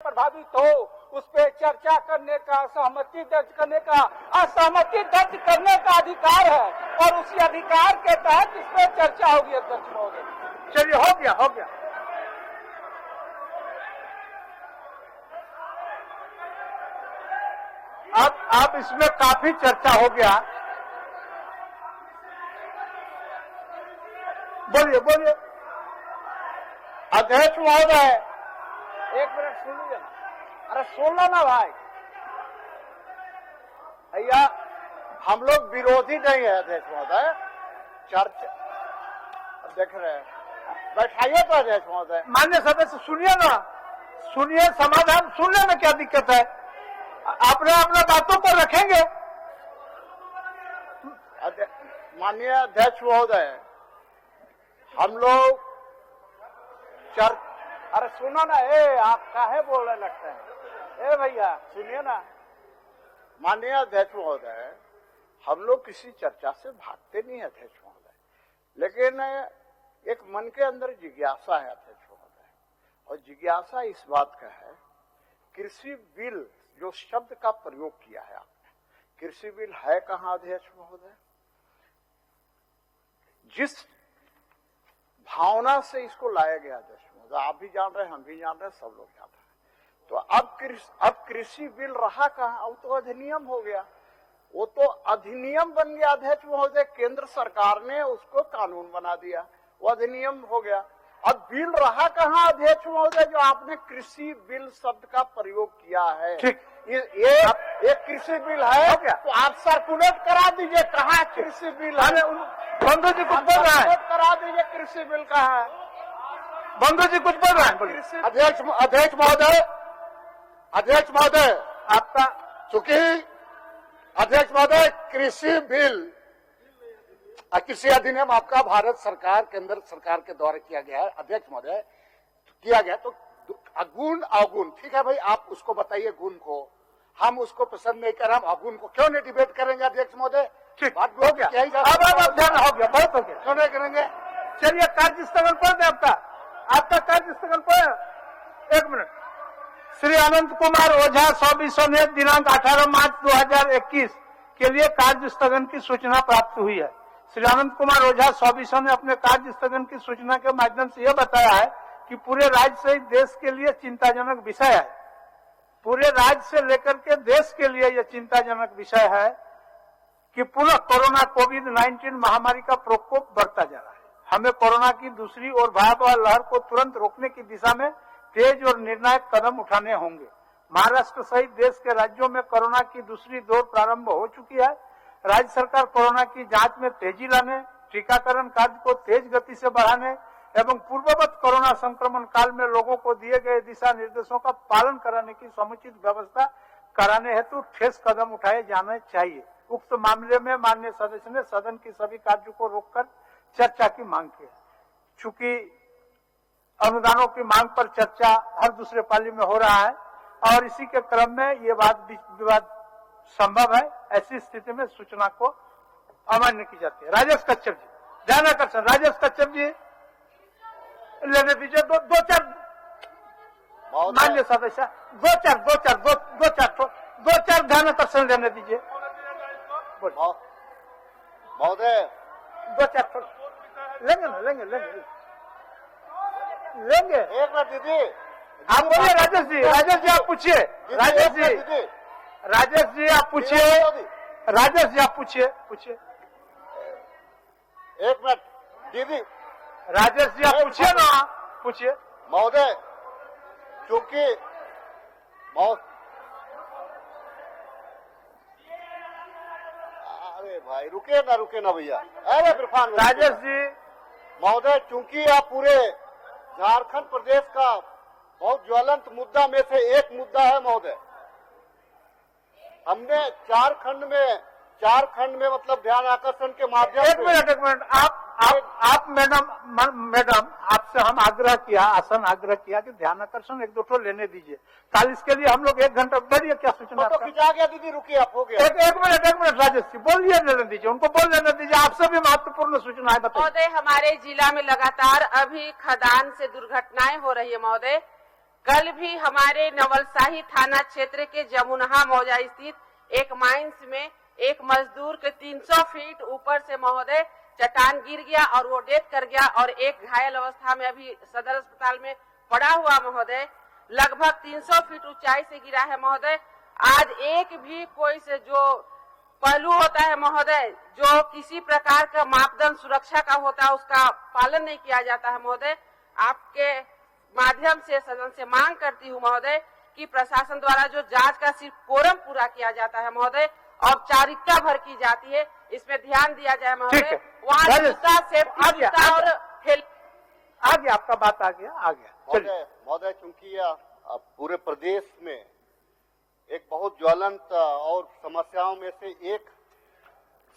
प्रभावित हो उस पर चर्चा करने का, सहमति दर्ज करने का, असहमति दर्ज करने का अधिकार है और उसी अधिकार के तहत इस पर चर्चा होगी अध्यक्ष महोदय। चलिए, हो गया। अब इसमें काफी चर्चा हो गया। बोलिए। अध्यक्ष महोदय, एक मिनट सुनिए ना। अरे सुन लो ना भाई। भैया, हम लोग विरोधी नहीं है अध्यक्ष महोदय। चर्चा देख रहे हैं, बैठाइए तो अध्यक्ष महोदय। मान्य सदस्य सुनिए ना, समाधान सुन लेना, क्या दिक्कत है? अपने बातों को रखेंगे। माननीय अध्यक्ष महोदय, हम लोग अरे सुनो ना, आप काहे बोलने लगते हैं? भैया सुनिए ना। माननीय अध्यक्ष महोदय, हम लोग किसी चर्चा से भागते नहीं अध्यक्ष महोदय, लेकिन एक मन के अंदर जिज्ञासा है अध्यक्ष महोदय, और जिज्ञासा इस बात का है, कृषि बिल जो शब्द का प्रयोग किया है आपने, कृषि बिल है कहाँ अध्यक्ष महोदय? जिस भावना से इसको लाया गया अध्यक्ष महोदय, आप भी जान रहे हैं, हम भी जान रहे हैं, सब लोग जान रहे हैं, तो अब कृषि बिल रहा कहाँ? अब तो अधिनियम हो गया। वो तो अधिनियम बन गया अध्यक्ष महोदय, केंद्र सरकार ने उसको कानून बना दिया, वो अधिनियम हो गया। अब बिल रहा कहाँ अध्यक्ष महोदय, जो आपने कृषि बिल शब्द का प्रयोग किया है? ठीक, ये कृषि बिल है क्या? तो आप सर्कुलेट करा दीजिए, कहाँ कृषि बिल है? बंधु जी कुछ बोल रहे हैं, करा दीजिए कृषि बिल कहाँ है? बंधु जी कुछ बोल रहे हैं। अध्यक्ष महोदय, आपका चूंकि अध्यक्ष महोदय, कृषि बिल, कृषि अधिनियम आपका भारत सरकार, केंद्र सरकार के द्वारा किया गया है अध्यक्ष महोदय, किया गया। तो गुण अवगुण, ठीक है भाई, आप उसको बताइए गुण को, हम उसको पसंद नहीं कर रहे, हम अवगुण को क्यों नहीं डिबेट करेंगे अध्यक्ष महोदय? ठीक, बात हो गया, अब ध्यान हो गया, बहुत हो गया, क्यों नहीं करेंगे? चलिए, कार्य स्थगन पढ़ दे आपका कार्य स्थगन पढ़। एक मिनट। श्री अनंत कुमार ओझा 100 ने दिनांक 18 मार्च 2021 के लिए कार्य स्थगन की सूचना प्राप्त हुई है। श्री अनंत कुमार ओझा 100 ने अपने कार्य स्थगन की सूचना के माध्यम से यह बताया है कि पूरे राज्य सहित देश के लिए चिंताजनक विषय है। पूरे राज्य से लेकर के देश के लिए यह चिंताजनक विषय है कि पुनः कोरोना कोविड-19 महामारी का प्रकोप बढ़ता जा रहा है। हमें कोरोना की दूसरी और भयावह लहर को तुरंत रोकने की दिशा में तेज और निर्णायक कदम उठाने होंगे। महाराष्ट्र सहित देश के राज्यों में कोरोना की दूसरी दौर प्रारंभ हो चुकी है। राज्य सरकार कोरोना की जांच में तेजी लाने, टीकाकरण कार्य को तेज गति से बढ़ाने एवं पूर्ववत कोरोना संक्रमण काल में लोगों को दिए गए दिशा निर्देशों का पालन कराने की समुचित व्यवस्था कराने हेतु ठोस कदम उठाए जाने चाहिए। उक्त मामले में माननीय सदस्य ने सदन की सभी कार्यों को रोककर चर्चा की मांग की है। चूंकि अनुदानों की मांग पर चर्चा हर दूसरे पाली में हो रहा है और इसी के क्रम में ये विवाद संभव है, ऐसी स्थिति में सूचना को अमान्य की जाती है। राजेश कच्छप जी, ध्यान आकर्षण, राजेश कच्छप जी लेने दीजिए। दो चार मान्य सदस्य, दो चार ध्यान आकर्षण लेने दीजिए महोदय। दो चार लेंगे। एक मिनट दीदी, आप बोलिए। राजेश जी आप पूछिए। राजेश जी आप पूछिए। एक मिनट दीदी, राजेश जी आप पूछिए ना, पूछिए महोदय। क्योंकि अरे भाई रुके ना भैया, अरे इरफान राजेश जी। महोदय, चूंकि आप पूरे झारखंड प्रदेश का बहुत ज्वलंत मुद्दा में से एक मुद्दा है महोदय। हमने चार खंड में मतलब ध्यान आकर्षण के माध्यम से। एक मिनट, आप मैडम आपसे हम आग्रह किया कि ध्यान आकर्षण एक दो ठो लेने दीजिए। कल इसके लिए हम लोग 1 घंटा बढ़िए, क्या सूचना? तो खिंचा गया दीदी, रुकिए, आप हो गया। एक मिनट राजेश जी बोलिए, लेने दीजिए, उनको बोल लेने दीजिए। आपसे भी महत्वपूर्ण सूचना है, बताइए। महोदय, हमारे जिला में लगातार अभी खदान से दुर्घटनाएं हो रही है महोदय। कल भी हमारे नवलसाही थाना क्षेत्र के जमुनहा मौजा स्थित एक माइंस में एक मजदूर के 300 फीट ऊपर से महोदय चट्टान गिर गया और वो डेथ कर गया और एक घायल अवस्था में अभी सदर अस्पताल में पड़ा हुआ महोदय। लगभग 300 फीट ऊंचाई से गिरा है महोदय। आज एक भी कोई से जो पहलू होता है महोदय, जो किसी प्रकार का मापदंड सुरक्षा का होता है उसका पालन नहीं किया जाता है महोदय। आपके माध्यम से सदन से मांग करती हूँ महोदय कि प्रशासन द्वारा जो जांच का सिर्फ कोरम पूरा किया जाता है महोदय, औपचारिकता भर की जाती है, इसमें ध्यान दिया जाए महोदय। वहाँ जूता सेफ्टी जूता और आ गया, आपका बात आ गया। महोदय चूंकि पूरे प्रदेश में एक बहुत ज्वलंत और समस्याओं में से एक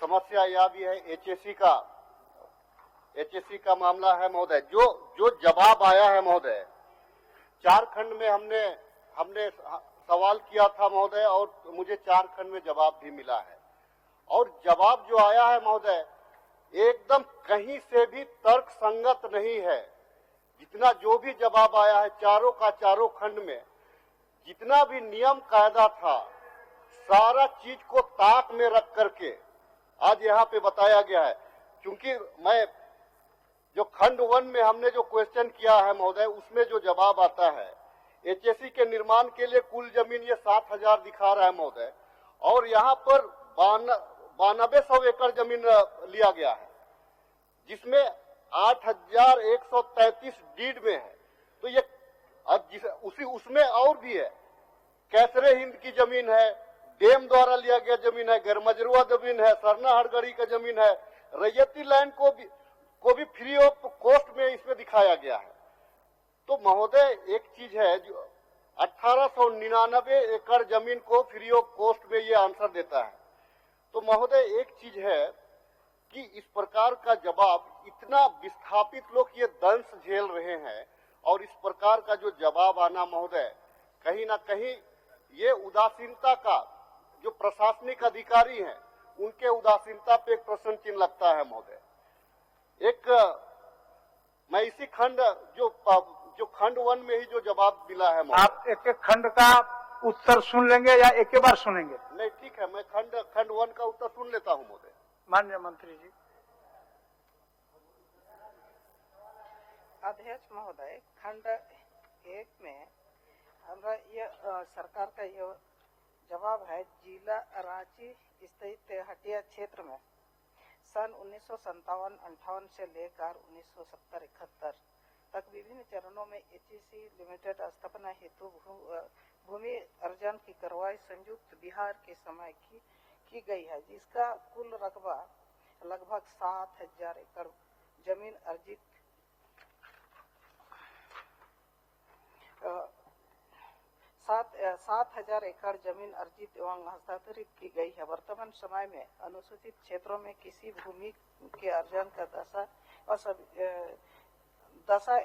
समस्या यह भी है एचएससी का मामला है महोदय। जो जवाब आया है महोदय, झारखंड में हमने सवाल किया था महोदय और मुझे झारखंड में जवाब भी मिला है। और जवाब जो आया है महोदय एकदम कहीं से भी तर्क संगत नहीं है। जितना जो भी जवाब आया है चारों का चारों खंड में, जितना भी नियम कायदा था, सारा चीज को ताक में रख करके आज यहाँ पे बताया गया है। क्योंकि मैं जो खंड 1 में हमने जो क्वेश्चन किया है महोदय, उसमें जो जवाब आता है एचएससी के निर्माण के लिए कुल जमीन ये 7,000 दिखा रहा है महोदय, और यहाँ पर 9200 एकड़ जमीन लिया गया है, जिसमें 8,133 डीड में है। तो ये उसमें और भी है, कैसरे हिंद की जमीन है, डेम द्वारा लिया गया जमीन है, गरमजरुआ जमीन है, सरना हड़गड़ी का जमीन है, रैयती लैंड को भी फ्री ऑफ कॉस्ट में इसमें दिखाया गया है। तो महोदय एक चीज है जो 1899 एकड़ जमीन को फ्री ऑफ कॉस्ट में ये आंसर देता है। तो महोदय एक चीज है कि इस प्रकार का जवाब इतना विस्थापित लोग ये दंश झेल रहे हैं, और इस प्रकार का जो जवाब आना महोदय कहीं ना कहीं ये उदासीनता का, जो प्रशासनिक अधिकारी हैं उनके उदासीनता पे एक प्रश्न चिन्ह लगता है महोदय। मैं इसी खंड जो खंड 1 में ही जो जवाब मिला है महोदय, आप एक एक खंड का उत्तर सुन लेंगे या एक बार सुनेंगे? नहीं ठीक है, मैं खंड 1 का उत्तर सुन लेता हूँ महोदय। माननीय मंत्री जी। अध्यक्ष महोदय, खंड 1 में हमारा ये सरकार का ये जवाब है, जिला रांची स्थित हटिया क्षेत्र में सन 1957-58 से लेकर 1970-71 तक विभिन्न चरणों में एचईसी लिमिटेड स्थापना हेतु भूमि अर्जन की कार्रवाई संयुक्त बिहार के समय की गई है, जिसका कुल रकबा लगभग 7,000 एकड़ जमीन अर्जित 7,000 एकड़ जमीन अर्जित एवं हस्तांतरित की गई है। वर्तमान समय में अनुसूचित क्षेत्रों में किसी भूमि के अर्जन का दशा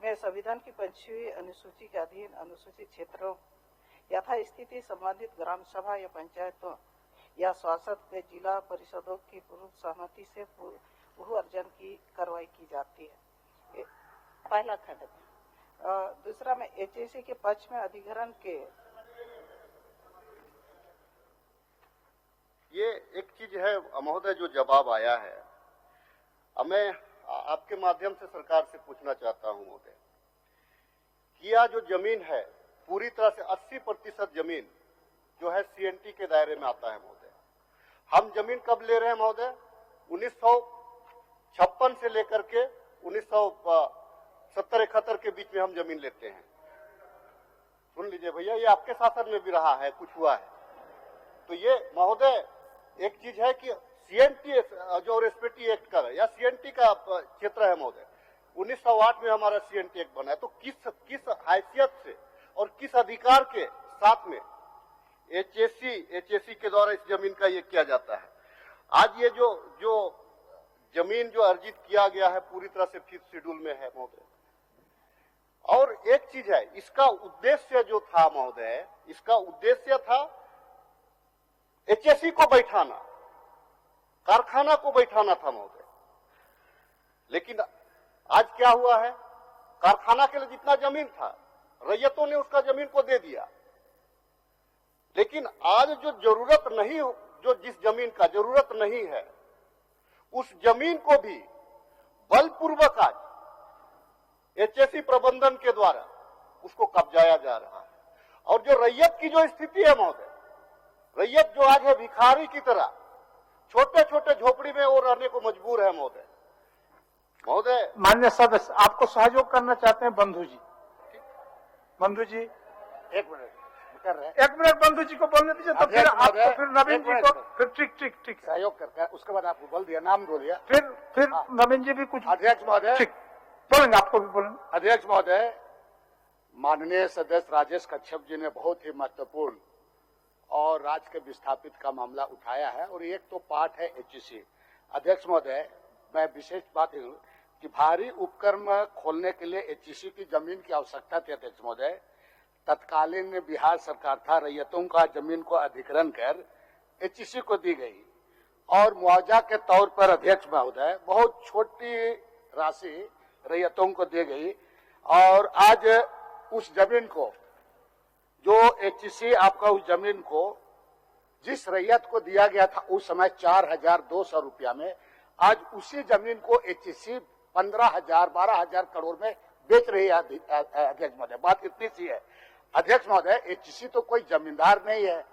में संविधान की 5वीं अनुसूची के अधीन अनुसूचित क्षेत्रों यथा स्थिति संबंधित ग्राम सभा या पंचायतों या शासक के जिला परिषदों की पूर्व सहमति से भू अर्जन की कार्रवाई की जाती है। पहला खंड। दूसरा में एचईसी के पक्ष में अधिग्रहण के ये एक चीज है महोदय जो जवाब आया है, मैं आपके माध्यम से सरकार से पूछना चाहता हूं महोदय कि यह जो जमीन है पूरी तरह से 80% जमीन जो है सीएनटी के दायरे में आता है महोदय। हम जमीन कब ले रहे हैं महोदय? 1956 से लेकर के 1970-71 के बीच में हम जमीन लेते हैं। सुन लीजिए भैया, ये आपके शासन में भी रहा है, कुछ हुआ है। तो ये महोदय एक चीज है कि सीएनटी जो रेस्पेक्टी एक्ट का या सीएनटी का क्षेत्र है महोदय, 1908 में हमारा सीएनटी एक्ट बना है। तो किस हैसियत से और किस अधिकार के साथ में एचएससी के द्वारा इस जमीन का ये किया जाता है? आज ये जो जमीन जो अर्जित किया गया है पूरी तरह से 5th शेड्यूल में है महोदय। और एक चीज है, इसका उद्देश्य जो था महोदय, इसका उद्देश्य था एचएससी को बैठाना, कारखाना को बैठाना था महोदय। लेकिन आज क्या हुआ है, कारखाना के लिए जितना जमीन था रैयतों ने उसका जमीन को दे दिया। लेकिन आज जो जरूरत नहीं, जो जिस जमीन का जरूरत नहीं है, उस जमीन को भी बलपूर्वक आज एचएससी प्रबंधन के द्वारा उसको कब्जाया जा रहा है। और जो रैयत की जो स्थिति है महोदय, रैयत जो आज है भिखारी की तरह छोटे छोटे झोपड़ी में वो रहने को मजबूर है महोदय। महोदय, मान्य सदस्य, आपको सहयोग करना चाहते हैं बंधु जी। बंधु जी एक मिनट कर रहे हैं, 1 मिनट बंधु जी को बोलने दीजिए, तो फिर अध्यक्ष आपको, महोदय, फिर नवीन एक जी मिनट को, फिर ठीक सहयोग करके उसके बाद आपको बोल दिया, नाम बोल दिया। फिर हाँ। नवीन जी भी कुछ अध्यक्ष महोदय, ठीक बोलेंगे, आपको भी बोलेंगे। अध्यक्ष महोदय, माननीय सदस्य राजेश कच्छप जी ने बहुत ही महत्वपूर्ण और राज्य के विस्थापित का मामला उठाया है, और एक तो पार्ट है एचईसी। अध्यक्ष महोदय, मैं विशेष बात है कि भारी उपक्रम खोलने के लिए एचईसी की जमीन की आवश्यकता थी। अध्यक्ष महोदय, तत्कालीन बिहार सरकार था, रैयतों का जमीन को अधिग्रहण कर एचईसी को दी गई और मुआवजा के तौर पर अध्यक्ष महोदय बहुत छोटी राशि रैयतों को दी गई। और आज उस जमीन को, जो एचईसी आपका उस जमीन को जिस रैयत को दिया गया था उस समय 4,200 रुपया में, आज उसी जमीन को एचईसी 15,000 12,000 करोड़ में बेच रही है। अध्यक्ष महोदय, बात इतनी सी है। अध्यक्ष महोदय, एचईसी तो कोई जमींदार नहीं है,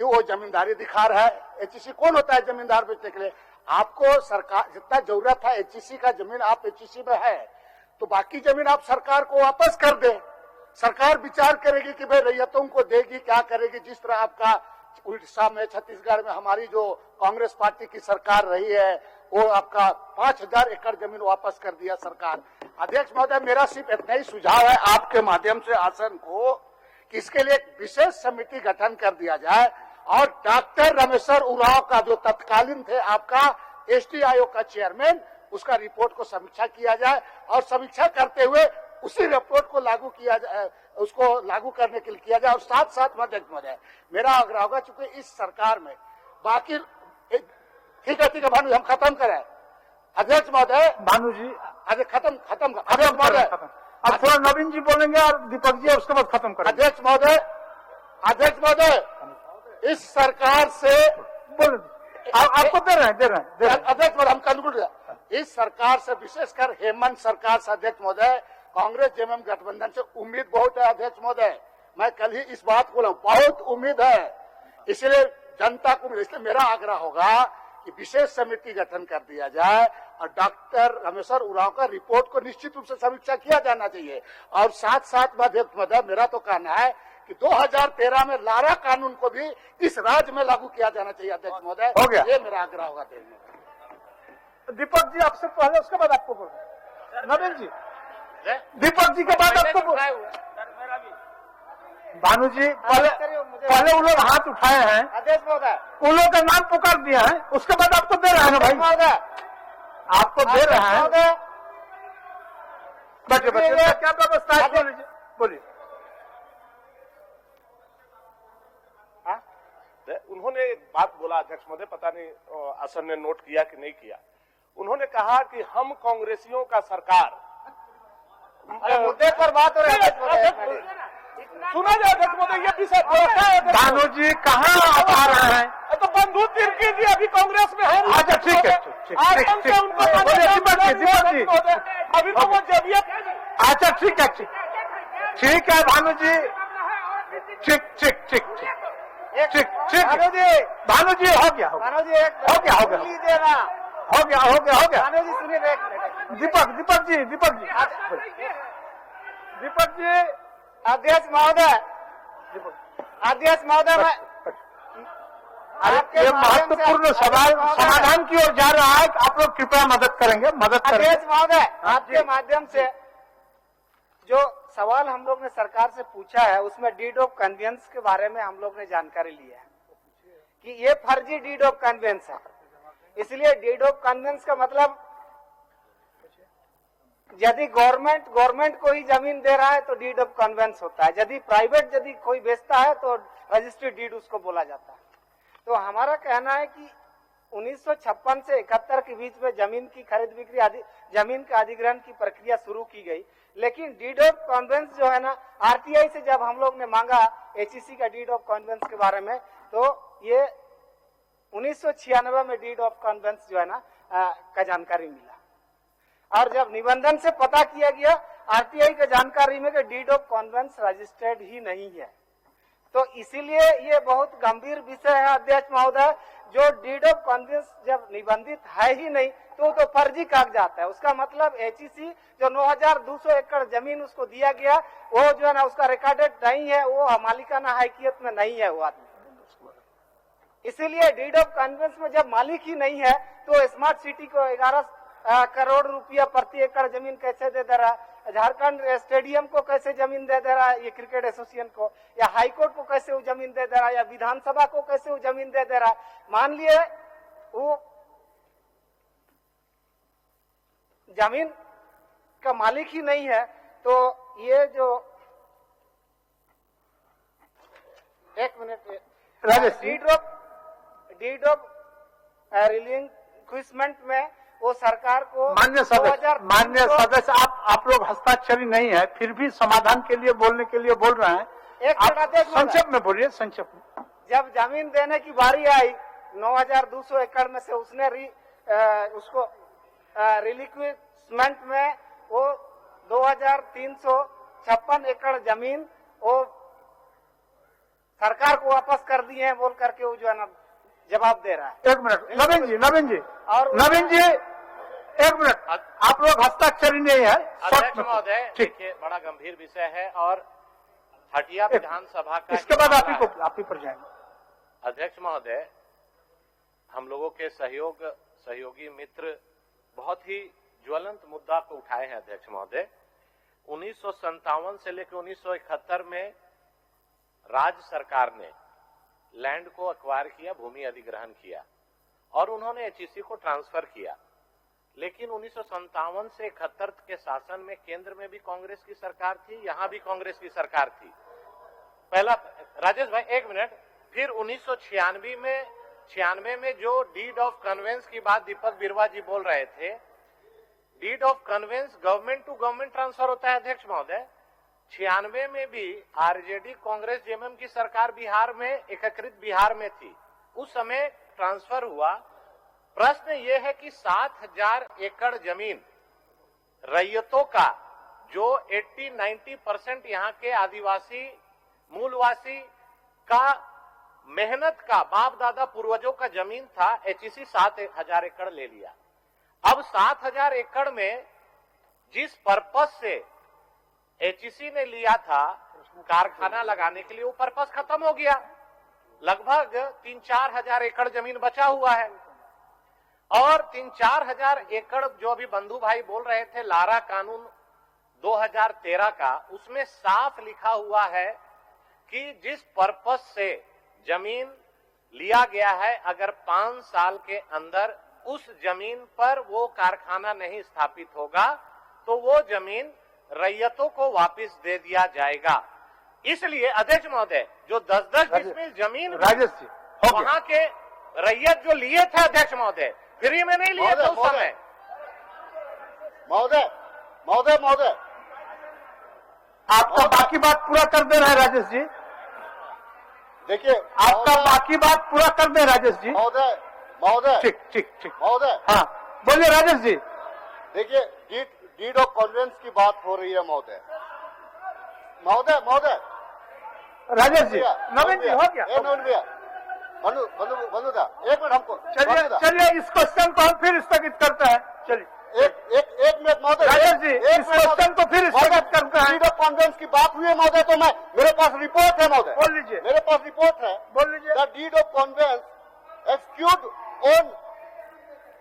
क्यों वो जमींदारी दिखा रहा है? एचईसी कौन होता है जमींदार बेचने के लिए? आपको सरकार जितना जरूरत है एचईसी का जमीन, आप एचईसी में है तो बाकी जमीन आप सरकार को वापस कर दे। सरकार विचार करेगी कि भाई रैयतों को देगी, क्या करेगी। जिस तरह आपका उड़ीसा में, छत्तीसगढ़ में हमारी जो कांग्रेस पार्टी की सरकार रही है, वो आपका 5,000 एकड़ जमीन वापस कर दिया सरकार। अध्यक्ष महोदय, मेरा सिर्फ इतना ही सुझाव है आपके माध्यम से आसन को कि इसके लिए एक विशेष समिति गठन कर दिया जाए और डॉक्टर रामेश्वर उरांव का, जो तत्कालीन थे आपका एसटी आयोग का चेयरमैन, उसका रिपोर्ट को समीक्षा किया जाए और समीक्षा करते हुए उसी रिपोर्ट को लागू किया जाए, उसको लागू करने के लिए किया जाए। और साथ साथ में अध्यक्ष महोदय, मेरा आग्रह होगा, चूंकि इस सरकार में बाकी ठीक है भानु, हम खत्म करें। अध्यक्ष महोदय, भानु जी खत्म अध्यक्ष महोदय, अब थोड़ा नवीन जी बोलेंगे और दीपक जी, उसके बाद खत्म करेंगे। अध्यक्ष महोदय, इस सरकार से आपको दे रहे हैं अध्यक्ष महोदय, हम कंक्लूड, इस सरकार से, विशेषकर हेमंत सरकार से अध्यक्ष महोदय, कांग्रेस जेएमएम गठबंधन से उम्मीद बहुत है। अध्यक्ष महोदय, मैं कल ही इस बात को बहुत उम्मीद है, इसलिए जनता को, इसलिए मेरा आग्रह होगा कि विशेष समिति गठन कर दिया जाए और डॉक्टर रामेश्वर उरांव का रिपोर्ट को निश्चित रूप से समीक्षा किया जाना चाहिए। और साथ साथ में अध्यक्ष महोदय, मेरा तो कहना है कि 2013 में लारा कानून को भी इस राज्य में लागू किया जाना चाहिए। अध्यक्ष महोदय, हो गया, ये मेरा आग्रह होगा। दीपक जी आपसे पहले, उसके बाद आपको बोल, नवीन जी, दीपक जी के बाद आपको बोल। भानु जी, पहले उन लोग हाथ उठाए हैं, अध्यक्ष महोदय, उन लोगों का नाम पुकार दिया है, उसके बाद आपको दे रहे हैं ना भाई, आपको दे रहे हैं। बैठिए, क्या व्यवस्था है, बोलिए। उन्होंने एक बात बोला अध्यक्ष महोदय, पता नहीं आसन ने नोट किया कि नहीं किया। उन्होंने कहा कि हम कांग्रेसियों का सरकार, मुद्दे पर बात हो रही है, सुना जाए अध्यक्ष महोदय, ये विषय भानु जी कहाँ आप आ रहे हैं? तो बंधु तिर्की जी अभी कांग्रेस में है। अच्छा ठीक है, अभी तो वो जब, अच्छा ठीक है भानु जी, ठीक भानु जी, हो गया भानु जी सुनिए एक मिनट। दीपक जी अध्यक्ष महोदय, मैं ये महत्वपूर्ण सवाल समाधान की ओर जा रहा है, आप लोग कृपया मदद करेंगे। अध्यक्ष महोदय, आपके माध्यम से जो सवाल हम लोग ने सरकार से पूछा है, उसमें डीड ऑफ कन्वेंस के बारे में हम लोग ने जानकारी ली है कि ये फर्जी डीड ऑफ कन्वेंस है। इसलिए डीड ऑफ कन्वेंस का मतलब, यदि गवर्नमेंट को ही जमीन दे रहा है तो डीड ऑफ कन्वेंस होता है, यदि प्राइवेट यदि कोई बेचता है तो रजिस्ट्री डीड उसको बोला जाता है। तो हमारा कहना है कि 1956 से 71 के बीच में जमीन की खरीद बिक्री, जमीन के अधिग्रहण की प्रक्रिया शुरू की गई, लेकिन डीड ऑफ कॉन्वेंस जो है ना, आरटीआई से जब हम लोग ने मांगा एचईसी का डीड ऑफ कॉन्वेंस के बारे में, तो ये 1996 में डीड ऑफ कॉन्वेंस जो है ना का जानकारी मिला। और जब निबंधन से पता किया गया आरटीआई के जानकारी में कि डीड ऑफ कॉन्वेंस रजिस्टर्ड ही नहीं है। तो इसीलिए ये बहुत गंभीर विषय है अध्यक्ष महोदय। जो डीड ऑफ कॉन्वेंस जब निबंधित है ही नहीं तो फर्जी कागजात है। उसका मतलब एचईसी जो 9200 एकड़ जमीन उसको दिया गया, वो जो है ना उसका रिकॉर्डेड नहीं है, वो मालिकाना हैसियत में नहीं है वो आदमी। इसीलिए डीड ऑफ कॉन्वेंस में जब मालिक ही नहीं है तो स्मार्ट सिटी को 11 करोड़ रुपया प्रति एकड़ जमीन कैसे दे रहा है? झारखंड स्टेडियम को कैसे जमीन दे रहा है ये क्रिकेट एसोसिएशन को, या हाईकोर्ट को कैसे वो जमीन दे रहा है, या विधानसभा को कैसे वो जमीन दे रहा है? मान लिए वो जमीन का मालिक ही नहीं है तो ये जो एक मिनट राजेश, डीड ऑफ रिलिंक्विशमेंट में वो सरकार को मान्य सदस्य आप लोग हस्ताक्षरी नहीं है, फिर भी समाधान के लिए बोलने के लिए बोल रहे हैं। संक्षेप में बोलिए, संक्षेप में। जब जमीन देने की बारी आई 9200 एकड़ में से उसने उसको रिलिक्विशमेंट में वो 2356 एकड़ जमीन वो सरकार को वापस कर दिए हैं बोल करके वो जो है ना जवाब दे रहा है। एक मिनट नवीन जी एक मिनट, आप लोग हस्ताक्षरी नहीं है। अध्यक्ष महोदय, देखिए बड़ा गंभीर विषय है और हटिया विधानसभा का इसके बाद आप ही पर जाएंगे। अध्यक्ष महोदय, हम लोगों के सहयोगी मित्र बहुत ही ज्वलंत मुद्दा को उठाए हैं। अध्यक्ष महोदय, 1957 से लेकर 1971 में राज्य सरकार ने लैंड को एक्वायर किया, भूमि अधिग्रहण किया और उन्होंने एचईसी को ट्रांसफर किया। लेकिन 1957 से 71 के शासन में केंद्र में भी कांग्रेस की सरकार थी, यहां भी कांग्रेस की सरकार थी। पहला राजेश भाई एक मिनट, फिर 1996 में जो डीड ऑफ कन्वेंस की बात दीपक बिरवा जी बोल रहे थे, deed of conveyance government to government transfer होता है अध्यक्ष महोदय। 96 में भी आरजेडी कांग्रेस जेएमएम की सरकार बिहार में एकीकृत बिहार में थी, उस समय ट्रांसफर हुआ। प्रश्न ये है कि 7000 एकड़ जमीन रैयतों का जो 80-90% यहाँ के आदिवासी मूलवासी का मेहनत का बाप दादा पूर्वजों का जमीन था, एचईसी 7000 एकड़ ले लिया। अब 7000 एकड़ में जिस पर्पस से एचईसी ने लिया था कारखाना लगाने के लिए, वो पर्पस खत्म हो गया। लगभग 3-4 हजार एकड़ जमीन बचा हुआ है और 3-4 हजार एकड़ जो अभी बंधु भाई बोल रहे थे लारा कानून 2013 का, उसमें साफ लिखा हुआ है कि जिस पर्पस से जमीन लिया गया है, अगर 5 साल के अंदर उस जमीन पर वो कारखाना नहीं स्थापित होगा तो वो जमीन रैयतों को वापस दे दिया जाएगा। इसलिए अध्यक्ष महोदय, जो 10-10 डिसमिल जमीन राजेश जी वहां के रैयत जो लिए थे अध्यक्ष महोदय, फ्री में नहीं लिए थे उस समय। महोदय आपका बाकी बात पूरा कर दे रहे हैं राजेश जी। देखिए, आपका बाकी बात पूरा कर दे राजेश जी। महोदय ठीक महोदय, हाँ बोलिए राजेश जी। देखिए, डीड ऑफ कॉन्वेंस की बात हो रही है महोदय। राजेश जी, नवीन जी हो गया। नवीन भैया, बंधुदा, एक मिनट हमको चलिए इस क्वेश्चन को हम फिर स्थगित करते हैं। चलिए एक मिनट महोदय। राजेश जी, इस क्वेश्चन को फिर स्थगित करते हैं। डीड ऑफ कॉन्वेंस की बात हुई है महोदय, तो मेरे पास रिपोर्ट है महोदय। बोल लीजिए। मेरे पास रिपोर्ट है, बोल लीजिए। The deed of conveyance execute on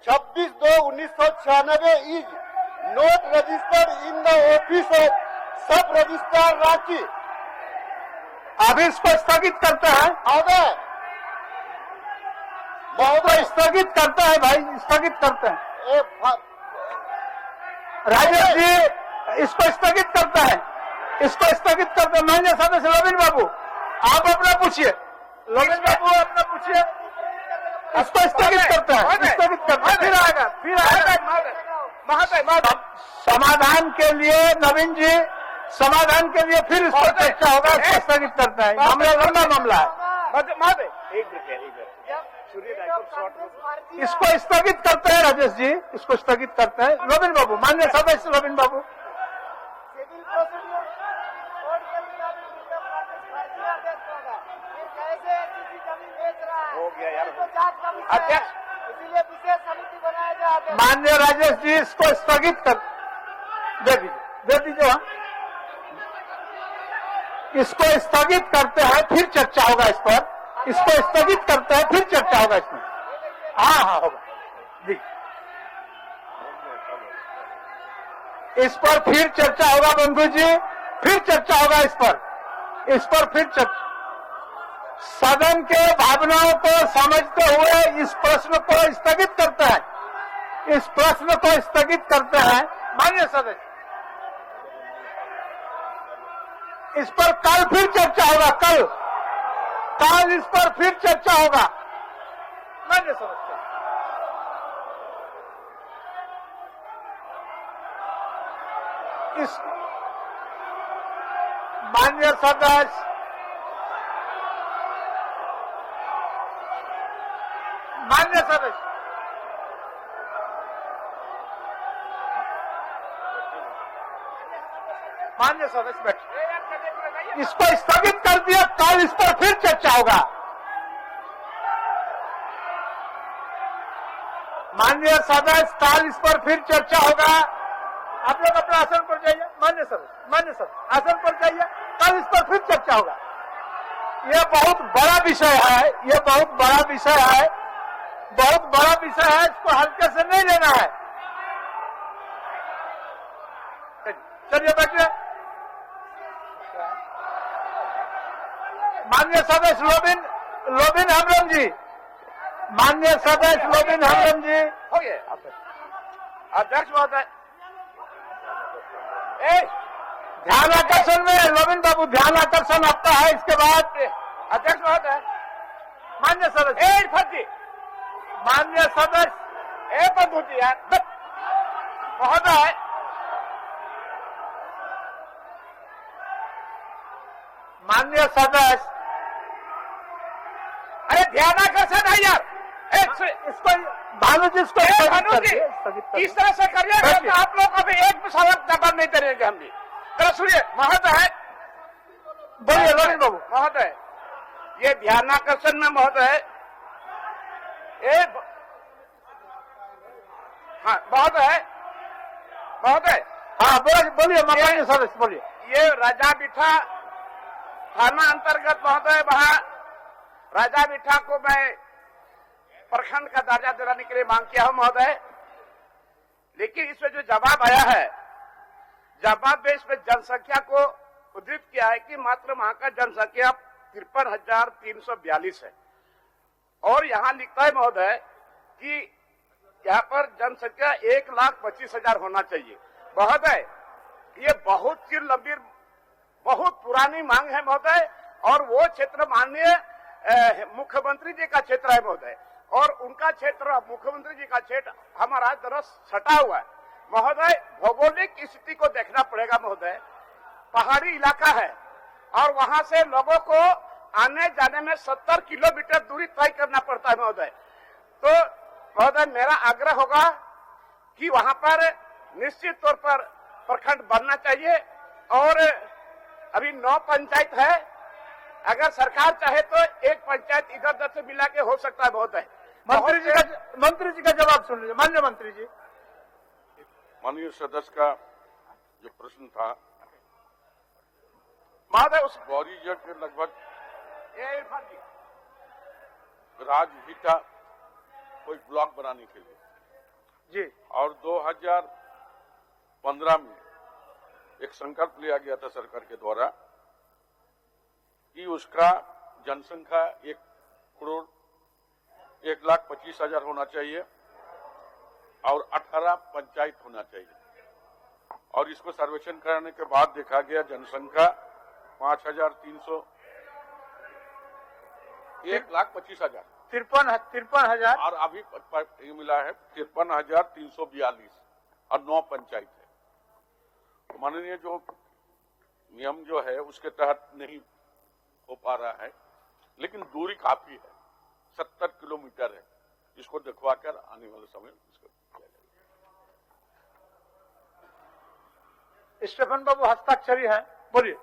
26/2/1996 is not registered in the office of sub registrar Ranchi. अभी इसको स्थगित करते हैं महोदय, स्थगित करता है भाई, स्थगित करते हैं। राजेश जी इसको स्थगित करता है, इसको स्थगित करते हैं। माननीय सदस्य लविन बाबू, आप अपना पूछिए। लविन बाबू अपना पूछिए। इसको स्थगित करता है, स्थगित करता है। फिर आएगा समाधान के लिए नवीन जी, समाधान के लिए फिर इस पर चर्चा होगा, इसको स्थगित करता है। मामला लंबा मामला है, इसको स्थगित करते हैं राजेश जी, इसको स्थगित करते हैं। लोबिन बाबू, माननीय सदस्य लोबिन बाबू, हो गया यार। अध्यक्ष, इसीलिए विशेष समिति बनाया जाए। माननीय राजेश जी, इसको स्थगित कर दे दीजिए वहाँ। इसको स्थगित करते हैं, फिर चर्चा होगा इस पर। इसको स्थगित करते हैं, फिर चर्चा होगा इसमें। हाँ होगा जी। इस पर फिर चर्चा होगा बंधु जी, फिर चर्चा होगा इस पर फिर चर्चा। सदन के भावनाओं को समझते हुए इस प्रश्न को स्थगित करते हैं, इस प्रश्न को स्थगित करते हैं। माननीय सदस्य, इस पर कल फिर चर्चा होगा, कल इस पर फिर चर्चा होगा। माननीय सदस्य, इस माननीय सदस्य, माननीय सदस्य, माननीय सदस्य बैठिए। इसको स्थगित कर दिया, कल इस पर फिर चर्चा होगा। माननीय सदस्य, कल इस पर फिर चर्चा होगा। आप लोग अपने आसन पर जाइए। माननीय सदस्य आसन पर जाइए, कल इस पर फिर चर्चा होगा। यह बहुत बड़ा विषय है, यह बहुत बड़ा विषय है, बहुत बड़ा विषय है, इसको हल्के से नहीं लेना है। चलिए बैठिए। माननीय सदस्य लोबिन हमरम जी, माननीय सदस्य लोबिन हमरम जी, हो गया। अध्यक्ष महोदय, ध्यान आकर्षण में लोबिन बाबू, ध्यान आकर्षण आपका है। इसके बाद अध्यक्ष महोदय, माननीय सदस्य, फर्जी माननीय सदस्य, बंधु जी यार महोदय, माननीय सदस्य, अरे ध्यान आकर्षण है यार। इसको भानु जी, इसको भानु जी, इस तरह से करिएगा तो आप लोग अभी एक भी सवाल जवाब नहीं करेंगे हम भी। चलो सुनिए महोदय, बोलिए लोबिन बाबू। महोदय, ये ध्यानाकर्षण में महोदय, हाँ महोदय, हाँ बोलिए माननीय सदस्य, बोलिए। ये राजा बिठा थाना अंतर्गत महोदय, वहाँ राजा बिठा को मैं प्रखंड का दर्जा दिलाने के लिए मांग किया हूं महोदय, लेकिन इसमें जो जवाब आया है, जवाब में इसमें जनसंख्या को उद्धृत किया है कि मात्र वहां का जनसंख्या 53,342 है, और यहाँ लिखता है महोदय कि यहाँ पर जनसंख्या 1,25,000 होना चाहिए। महोदय, ये बहुत ही लंबी, बहुत पुरानी मांग है महोदय, और वो क्षेत्र माननीय मुख्यमंत्री जी का क्षेत्र है महोदय, और उनका क्षेत्र, मुख्यमंत्री जी का क्षेत्र हमारा तरफ सटा हुआ है महोदय। भौगोलिक स्थिति को देखना पड़ेगा महोदय, पहाड़ी इलाका है और वहां से लोगों को आने जाने में 70 किलोमीटर दूरी तय करना पड़ता है महोदय। तो महोदय, मेरा आग्रह होगा कि वहां पर निश्चित तौर पर प्रखंड बनना चाहिए, और अभी 9 पंचायत है, अगर सरकार चाहे तो एक पंचायत इधर उधर से मिला के हो सकता है महोदय। मंत्री जी का जवाब सुन लीजिए। माननीय मंत्री जी, माननीय सदस्य का जो प्रश्न था महोदय, उस गौरी जट के लगभग राजहिता कोई ब्लॉक बनाने के लिए जी, और 2015 में एक संकल्प लिया गया था सरकार के द्वारा कि उसका जनसंख्या 1,25,000 होना चाहिए और 18 पंचायत होना चाहिए, और इसको सर्वेक्षण कराने के बाद देखा गया जनसंख्या 5,300, 1,25,000, 53,000, और अभी मिला है 53,342। और 9 पंचायत है। तो माननीय जो नियम जो है उसके तहत नहीं हो पा रहा है, लेकिन दूरी काफी है, 70 किलोमीटर है। इसको दिखवाकर आने वाले समय इसको किया जाएगा। स्टेफन बाबू हस्ताक्षरी हैं, बोलिए।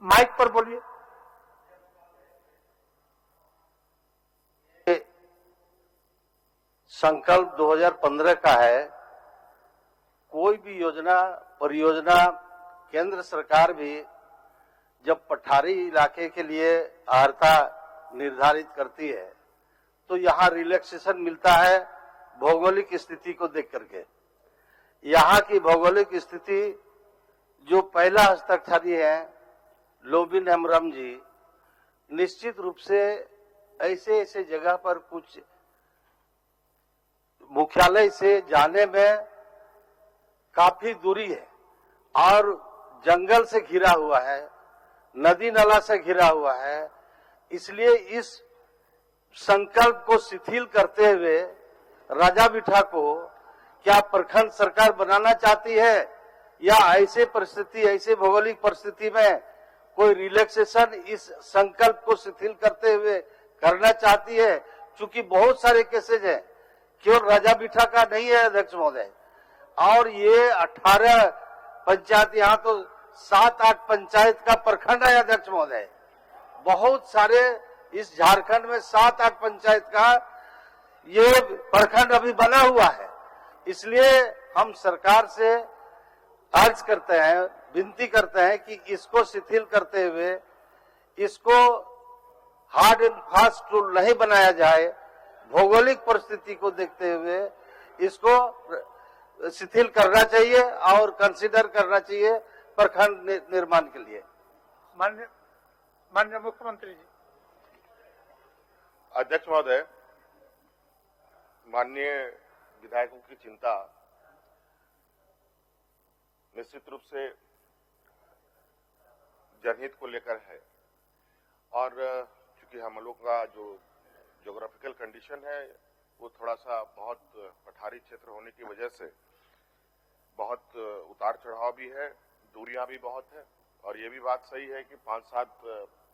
माइक पर बोलिए। संकल्प 2015 का है। कोई भी योजना परियोजना केंद्र सरकार भी जब पठारी इलाके के लिए अर्हता निर्धारित करती है तो यहाँ रिलैक्सेशन मिलता है भौगोलिक स्थिति को देख करके। यहाँ की भौगोलिक स्थिति जो पहला हस्ताक्षरी है लोबिन हेम्ब्रम जी, निश्चित रूप से ऐसे ऐसे जगह पर कुछ मुख्यालय से जाने में काफी दूरी है और जंगल से घिरा हुआ है, नदी नाला से घिरा हुआ है। इसलिए इस संकल्प को शिथिल करते हुए राजा बिठा को क्या प्रखंड सरकार बनाना चाहती है या ऐसे परिस्थिति, ऐसे भौगोलिक परिस्थिति में कोई रिलैक्सेशन इस संकल्प को शिथिल करते हुए करना चाहती है? चूंकि बहुत सारे केसेज हैं, केवल राजा बिठा का नहीं है अध्यक्ष महोदय, और ये 18 पंचायत, यहाँ तो 7-8 पंचायत का प्रखंड है अध्यक्ष महोदय। बहुत सारे इस झारखंड में 7-8 पंचायत का ये प्रखंड अभी बना हुआ है। इसलिए हम सरकार से अर्ज करते हैं, विनती करते हैं कि इसको शिथिल करते हुए इसको हार्ड एंड फास्ट रूल नहीं बनाया जाए, भौगोलिक परिस्थिति को देखते हुए इसको शिथिल करना चाहिए और कंसीडर करना चाहिए प्रखंड निर्माण के लिए। माननीय मुख्यमंत्री जी। अध्यक्ष महोदय, माननीय विधायकों की चिंता निश्चित रूप से जनहित को लेकर है और चूंकि हम लोग का जो ज्योग्राफिकल कंडीशन है वो थोड़ा सा बहुत पठारी क्षेत्र होने की वजह से बहुत उतार चढ़ाव भी है, दूरियां भी बहुत है और ये भी बात सही है कि 5-7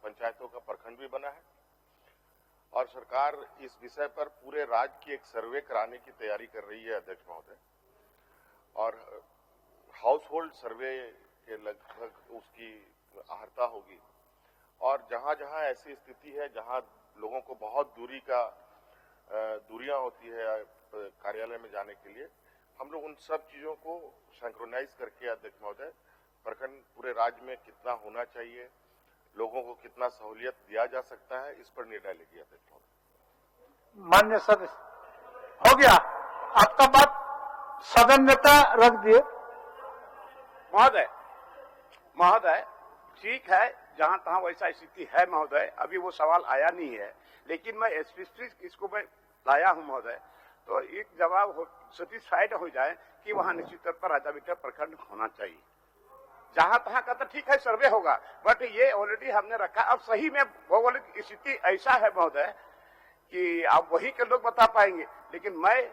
पंचायतों का प्रखंड भी बना है और सरकार इस विषय पर पूरे राज्य की एक सर्वे कराने की तैयारी कर रही है अध्यक्ष महोदय, और हाउस होल्ड सर्वे के लगभग उसकी अहर्ता होगी और जहां जहां ऐसी स्थिति है जहां लोगों को बहुत दूरियां होती है कार्यालय में जाने के लिए, हम लोग उन सब चीजों को सिंक्रोनाइज करके अध्यक्ष महोदय प्रखंड पूरे राज्य में कितना होना चाहिए, लोगों को कितना सहूलियत दिया जा सकता है, इस पर निर्णय लेगी अध्यक्ष महोदय। मान्य सदस्य, हो गया आपका बात, सदन नेता रख दिए। महोदय ठीक है, जहां तहां वैसा स्थिति है महोदय, अभी वो सवाल आया नहीं है, लेकिन मैं स्पेसिफिक इसको मैं लाया हूं महोदय, तो एक जवाब सेटिस्फाइड हो जाए कि वहां निश्चित तौर पर राजा बिठा प्रखंड होना चाहिए। जहां तहां का तो ठीक है सर्वे होगा, बट ये ऑलरेडी हमने रखा। अब सही में भौगोलिक स्थिति ऐसा है महोदय कि आप वही के लोग बता पाएंगे, लेकिन मैं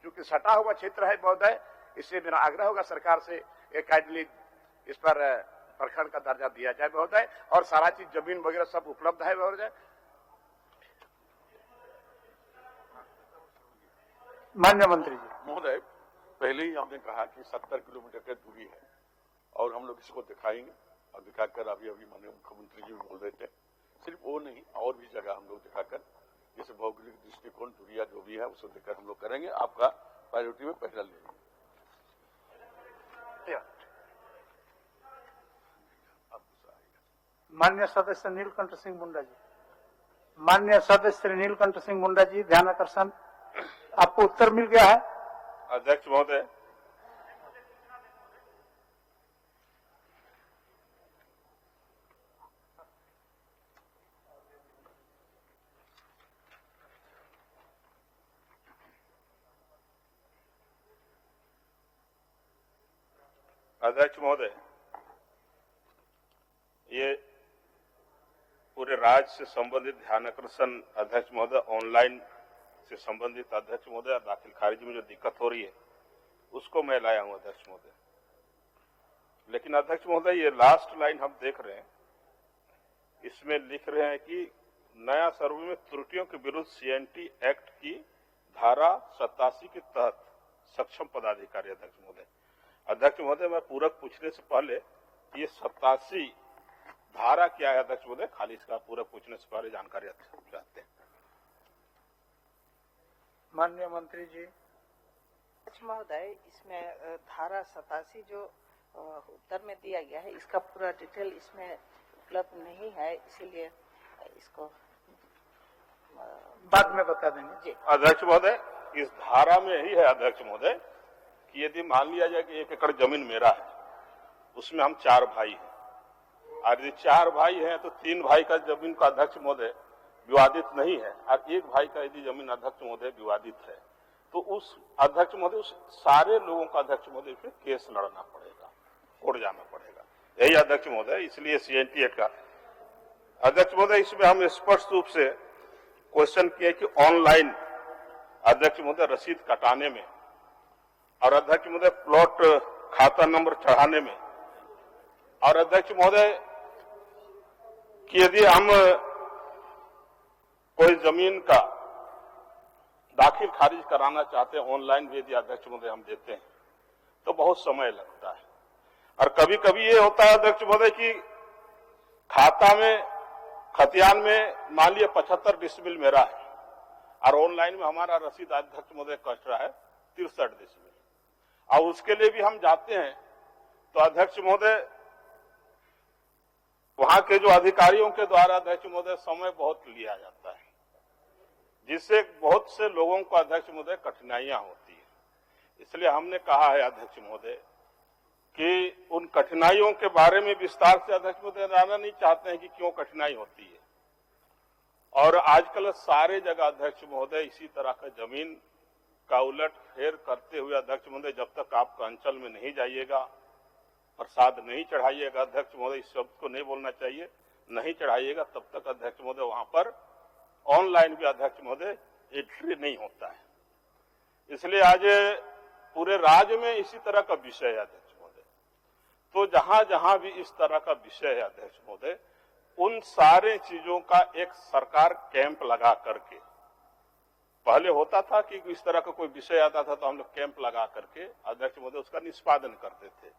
चूंकि सटा हुआ क्षेत्र है महोदय, इससे मेरा आग्रह होगा सरकार से काइंडली इस पर प्रखंड का दर्जा दिया जाए महोदय, और सारा चीज जमीन वगैरह सब उपलब्ध है महोदय। माननीय मंत्री जी। महोदय, पहले ही हमने कहा कि 70 किलोमीटर की दूरी है और हम लोग इसको दिखाएंगे और दिखाकर अभी माननीय मुख्यमंत्री जी भी बोल रहे थे, सिर्फ वो नहीं और भी जगह हम लोग दिखाकर जैसे भौगोलिक दृष्टिकोण दूरिया जो भी है उसको देखकर हम लोग करेंगे। आपका प्रायोरिटी में पहला लेंगे। माननीय सदस्य नीलकंठ सिंह मुंडा जी। माननीय सदस्य नीलकंठ सिंह मुंडा जी, ध्यान आकर्षण, आपको उत्तर मिल गया है। अध्यक्ष महोदय, ये पूरे राज्य से संबंधित ध्यानाकर्षण अध्यक्ष महोदय, ऑनलाइन से संबंधित अध्यक्ष महोदय, दाखिल खारिज में जो दिक्कत हो रही है उसको मैं लाया हूं अध्यक्ष महोदय। लेकिन अध्यक्ष महोदय, ये लास्ट लाइन हम देख रहे हैं, इसमें लिख रहे हैं कि नया सर्वे में त्रुटियों के विरुद्ध सीएनटी एक्ट की धारा 87 के तहत सक्षम पदाधिकारी। अध्यक्ष महोदय, अध्यक्ष महोदय, मैं पूरक पूछने से पहले ये 87 धारा क्या है अध्यक्ष महोदय, खाली इसका पूरक पूछने से पहले जानकारी चाहते हैं। माननीय मंत्री जी। महोदय, इसमें धारा 87 जो उत्तर में दिया गया है, इसका पूरा डिटेल इसमें उपलब्ध नहीं है, इसीलिए इसको बाद में बता देंगे जी। अध्यक्ष महोदय, इस धारा में ही है अध्यक्ष महोदय कि यदि मान लिया जाए कि 1 एकड़ जमीन मेरा है, उसमें हम 4 भाई हैं, और यदि 4 भाई हैं तो 3 भाई का जमीन का अध्यक्ष महोदय विवादित नहीं है, और 1 भाई का यदि जमीन अध्यक्ष महोदय विवादित है तो उस अध्यक्ष महोदय उस सारे लोगों का अध्यक्ष महोदय फिर केस लड़ना पड़ेगा, कोर्ट जाना पड़ेगा। यही अध्यक्ष महोदय, इसलिए सीएनटी एक्ट का अध्यक्ष महोदय, इसमें हम स्पष्ट रूप से क्वेश्चन किए कि ऑनलाइन अध्यक्ष महोदय रसीद कटाने में और अध्यक्ष महोदय प्लॉट खाता नंबर चढ़ाने में, और अध्यक्ष महोदय कि यदि हम कोई जमीन का दाखिल खारिज कराना चाहते हैं ऑनलाइन भी यदि अध्यक्ष महोदय हम देते हैं तो बहुत समय लगता है, और कभी कभी ये होता है अध्यक्ष महोदय कि खाता में खतियान में मान लिया 75 डिसमिल मेरा है और ऑनलाइन में हमारा रसीद अध्यक्ष महोदय कट रहा है 63 डिसमिल, और उसके लिए भी हम जाते हैं तो अध्यक्ष महोदय वहां के जो अधिकारियों के द्वारा अध्यक्ष महोदय समय बहुत लिया जाता है, जिससे बहुत से लोगों को अध्यक्ष महोदय कठिनाइयां होती है। इसलिए हमने कहा है अध्यक्ष महोदय कि उन कठिनाइयों के बारे में विस्तार से अध्यक्ष महोदय जानना नहीं चाहते हैं कि क्यों कठिनाई होती है, और आजकल सारे जगह अध्यक्ष महोदय इसी तरह का जमीन का उलट फेर करते हुए अध्यक्ष महोदय, जब तक आपका अंचल में नहीं जाइएगा, प्रसाद नहीं चढ़ाइएगा, अध्यक्ष महोदय इस शब्द को नहीं बोलना चाहिए, नहीं चढ़ाइएगा, तब तक अध्यक्ष महोदय वहां पर ऑनलाइन भी अध्यक्ष महोदय एंट्री नहीं होता है। इसलिए आज पूरे राज्य में इसी तरह का विषय है अध्यक्ष महोदय, तो जहां जहां भी इस तरह का विषय है अध्यक्ष महोदय, उन सारे चीजों का एक सरकार कैंप लगा करके, पहले होता था कि इस तरह का कोई विषय आता था तो हम लोग कैंप लगा करके अध्यक्ष महोदय उसका निष्पादन करते थे,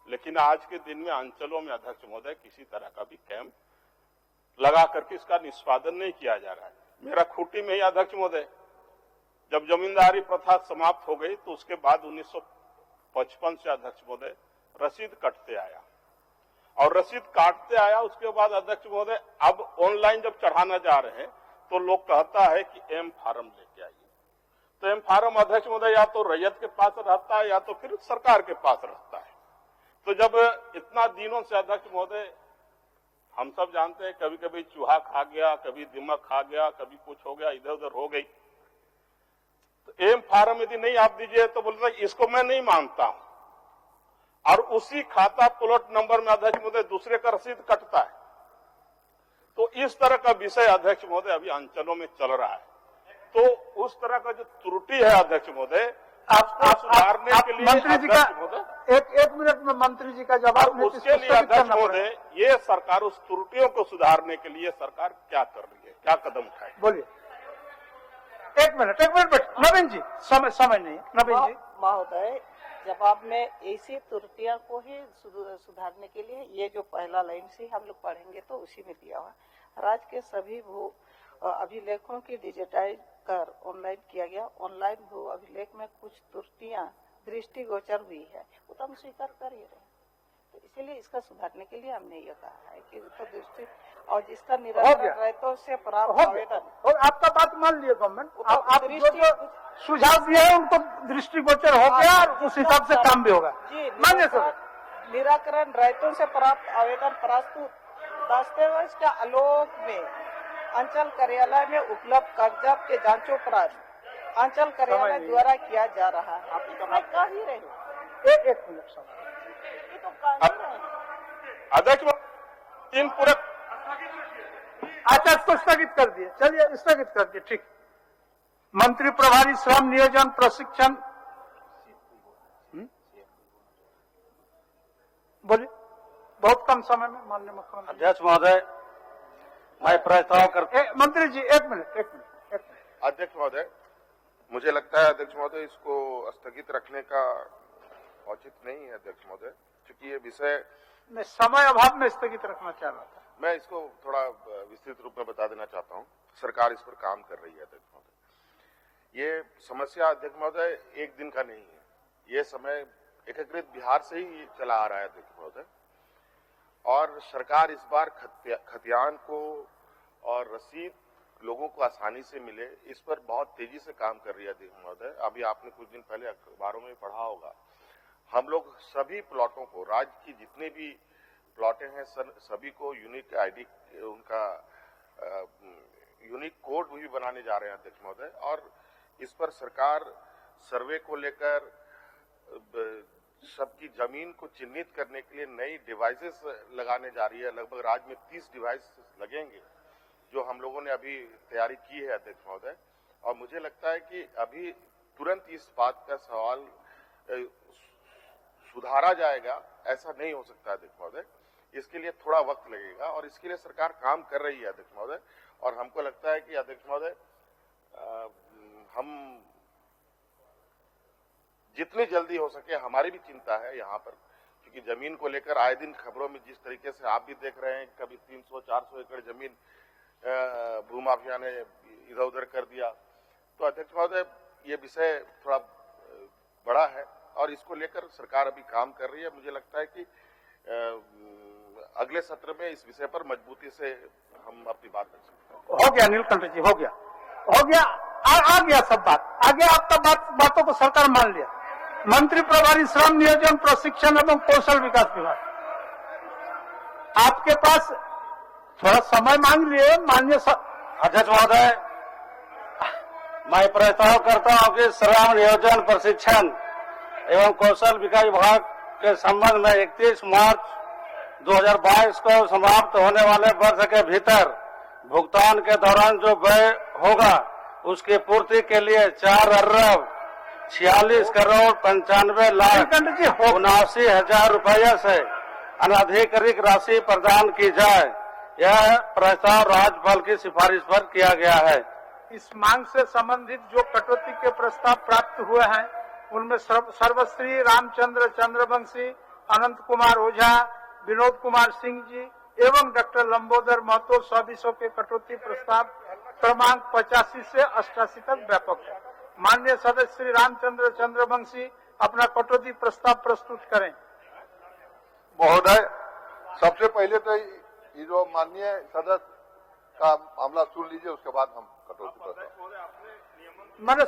लेकिन आज के दिन में अंचलों में अध्यक्ष महोदय किसी तरह का भी कैंप लगा करके इसका निष्पादन नहीं किया जा रहा है। मेरा खूंटी में ही अध्यक्ष महोदय जब जमींदारी प्रथा समाप्त हो गई तो उसके बाद 1955 से अध्यक्ष महोदय रसीद कटते आया, और रसीद काटते आया, उसके बाद अध्यक्ष महोदय अब ऑनलाइन जब चढ़ाना जा रहे हैं तो लोग कहता है कि एम फार्म लेके आइए, तो एम फार्म अध्यक्ष महोदय या तो रैयत के पास रहता है या तो फिर सरकार के पास रहता है। तो जब इतना दिनों से अध्यक्ष महोदय हम सब जानते हैं, कभी कभी चूहा खा गया, कभी दिमक खा गया, कभी कुछ हो गया, इधर उधर हो गई, तो एम फार्म यदि नहीं आप दीजिए तो बोलते इसको मैं नहीं मानता हूं, और उसी खाता प्लॉट नंबर में अध्यक्ष महोदय दूसरे का रसीद कटता है। तो इस तरह का विषय अध्यक्ष महोदय अभी अंचलों में चल रहा है, तो उस तरह का जो त्रुटि है अध्यक्ष महोदय आपको सुधारने के लिए मंत्री जी का एक मिनट में मंत्री जी का जवाब उसके लिए अध्यक्ष महोदय ये सरकार उस त्रुटियों को सुधारने के लिए सरकार क्या कर रही है, क्या कदम उठाए? बोलिए। एक मिनट नवीन जी, समय नहीं। नवीन जी महोदय, जवाब में ऐसी त्रुटियां को ही सुधारने के लिए ये जो पहला लाइन से हम लोग पढ़ेंगे तो उसी में दिया हुआ, राज्य के सभी भू अभिलेखों की डिजिटाइज कर ऑनलाइन किया गया। ऑनलाइन भू अभिलेख में कुछ त्रुटियां दृष्टिगोचर हुई है, वो तो हम स्वीकार कर ही रहे हैं, तो इसीलिए इसका सुधारने के लिए हमने ये कहा है कि उसका दृष्टि और जिसका निराकरण रायतों से प्राप्त आवेदन। आपका बात मान लिया गवर्नमेंट, आप जो सुझाव दिए हैं उनको दृष्टिगोचर हो गया और उस हिसाब से काम भी होगा। मान्य सर, निराकरण रायतों से प्राप्त आवेदन प्रस्तुत दस्तावेज के आलोक में अंचल कार्यालय में उपलब्ध कागजात के जांचोपरांत अंचल कार्यालय द्वारा किया जा रहा है। आप कह ही रहे हो। एक मिनट अध्यक्ष तीन पूरक अच्छा, इसको स्थगित कर दिए, चलिए स्थगित कर दिए, ठीक। मंत्री प्रभारी श्रम नियोजन प्रशिक्षण, बोलिए, बहुत कम समय में माननीय मुख्यमंत्री। अध्यक्ष महोदय, मैं प्रस्ताव कर मंत्री जी एक मिनट। अध्यक्ष महोदय, मुझे लगता है अध्यक्ष महोदय इसको स्थगित रखने का उचित नहीं है अध्यक्ष महोदय, क्योंकि ये विषय मैं समय अभाव में स्थगित रखना चाह रहा था। मैं इसको थोड़ा विस्तृत रूप में बता देना चाहता हूं। सरकार इस पर काम कर रही है अध्यक्ष महोदय। ये समस्या अध्यक्ष महोदय एक दिन का नहीं है, ये समय एकीकृत बिहार से ही चला आ रहा है अध्यक्ष महोदय, और सरकार इस बार खतियान को और रसीद लोगों को आसानी से मिले, इस पर बहुत तेजी से काम कर रही है अध्यक्ष महोदय। अभी आपने कुछ दिन पहले अखबारों में पढ़ा होगा, हम लोग सभी प्लॉटों को, राज्य की जितने भी प्लॉटें हैं सभी को यूनिक आईडी, उनका यूनिक कोड भी बनाने जा रहे हैं अध्यक्ष महोदय। और इस पर सरकार सर्वे को लेकर सबकी जमीन को चिन्हित करने के लिए नई डिवाइसेस लगाने जा रही है। लगभग राज्य में 30 डिवाइस लगेंगे, जो हम लोगों ने अभी तैयारी की है अध्यक्ष महोदय। और मुझे लगता है कि अभी तुरंत इस बात का सवाल सुधारा जाएगा, ऐसा नहीं हो सकता अध्यक्ष महोदय। इसके लिए थोड़ा वक्त लगेगा और इसके लिए सरकार काम कर रही है अध्यक्ष महोदय। और हमको लगता है कि अध्यक्ष महोदय हम जितनी जल्दी हो सके, हमारी भी चिंता है यहाँ पर, क्योंकि जमीन को लेकर आए दिन खबरों में जिस तरीके से आप भी देख रहे हैं, कभी 300-400 एकड़ जमीन भूमाफिया ने इधर उधर कर दिया। तो अध्यक्ष महोदय, ये विषय थोड़ा बड़ा है और इसको लेकर सरकार अभी काम कर रही है। मुझे लगता है कि अगले सत्र में इस विषय पर मजबूती से हम अपनी बात कर सकते हैं। हो गया नीलकंठ जी, हो गया, आ गया सब बात, आगे आपका बातों को सरकार मान लिया। मंत्री प्रभारी श्रम नियोजन प्रशिक्षण एवं कौशल विकास विभाग, आपके पास थोड़ा समय मांग लिए माननीय अध्यक्ष महोदय, मैं प्रस्ताव करता हूं कि श्रम नियोजन प्रशिक्षण एवं कौशल विकास विभाग के संबंध में 31 मार्च 2022 को समाप्त होने वाले वर्ष के भीतर भुगतान के दौरान जो व्यय होगा उसकी पूर्ति के लिए 4,46,95,79,79,000 रुपये से अनधिकृत राशि प्रदान की जाए। यह प्रस्ताव राज्यपाल की सिफारिश पर किया गया है। इस मांग से संबंधित जो कटौती के प्रस्ताव प्राप्त हुए हैं उनमें सर्वश्री रामचंद्र चंद्रवंशी, अनंत कुमार ओझा, विनोद कुमार सिंह जी एवं डॉक्टर लंबोदर महतो सौ के कटौती प्रस्ताव क्रमांक 85 से 88 तक व्यापक है। माननीय सदस्य श्री रामचंद्र चंद्रवंशी अपना कटौती प्रस्ताव प्रस्तुत करें। महोदय, सबसे पहले तो ये जो माननीय सदस्य का मामला सुन लीजिए, उसके बाद हम कटौती प्रस्ताव। मैंने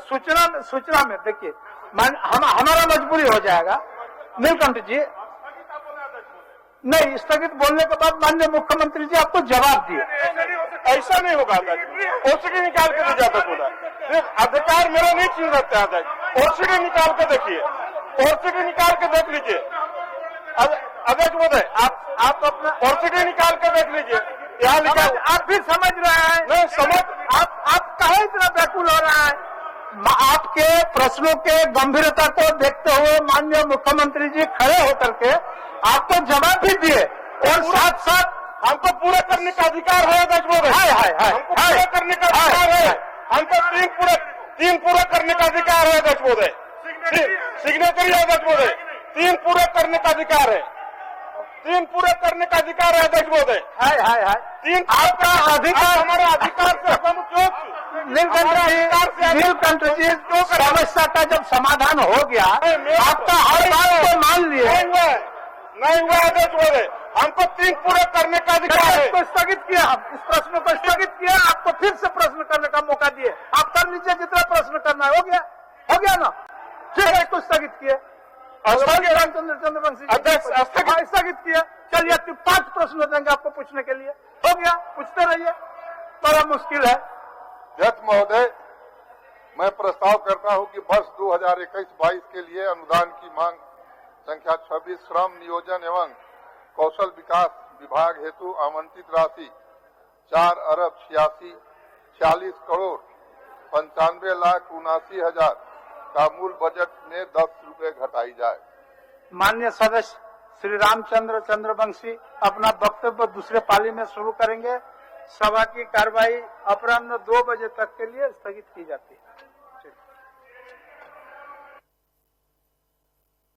सूचना में देखिए, हमारा मजबूरी हो जाएगा नीलकंठ जी। नहीं, स्थगित बोलने के बाद माननीय मुख्यमंत्री जी आपको जवाब दिए। ऐसा नहीं होगा, ओसीडी निकाल के दे जाता खुदा, अधिकार मेरा नहीं छीन सकते हैं। ओसीडी निकाल के देखिए, ओसीडी निकाल के देख लीजिए अध्यक्ष महोदय, आप अपना ओसीडी निकाल के देख लीजिए। यहाँ लिखा, आप भी समझ रहे हैं? नहीं समझ, आप कहे इतना व्याकुल हो रहा है? आपके प्रश्नों के गंभीरता को देखते हुए माननीय मुख्यमंत्री जी खड़े होकर के आपको जवाब भी दिए और साथ साथ हमको पूरा करने का अधिकार है अध्यक्ष महोदय। हमको पूरा करने का अधिकार है, हमको तीन पूरा करने का अधिकार है अध्यक्ष महोदय। सिग्नेचर है अध्यक्ष महोदय, 3 पूरा करने का अधिकार है, 3 पूरा करने का अधिकार है अध्यक्ष महोदय। है 3 आपका अधिकार, हमारा अधिकार से हम क्यों नीलकंठ जी समस्या का जब समाधान हो गया, आपका हर बात को मान लिए। नहीं हुआ अध्यक्ष महोदय, हमको 3 पूरा करने का अधिकार है। इसको स्थगित किया, हम इस प्रश्न को स्थगित किया, आपको फिर से प्रश्न करने का मौका दिए। आप कर लीजिए जितना प्रश्न करना है, हो गया ना, फिर इसको स्थगित किए। रामचंद्र चंद्रवंशी अध्यक्ष स्थगित किया। चलिए 5 प्रश्न देंगे आपको पूछने के लिए, हो गया, पूछते रहिए, बड़ा मुश्किल है। अध्यक्ष महोदय, मैं प्रस्ताव करता हूं कि वर्ष 2021-22 के लिए अनुदान की मांग संख्या 26 श्रम नियोजन एवं कौशल विकास विभाग हेतु आवंटित राशि 4,86,46 करोड़ 95,79,000 का मूल बजट में 10 रुपए घटाई जाए। माननीय सदस्य श्री रामचंद्र चंद्रवंशी अपना वक्तव्य दूसरे पाली में शुरू करेंगे। सभा की कार्यवाही अपराह्न 2 बजे तक के लिए स्थगित की जाती है।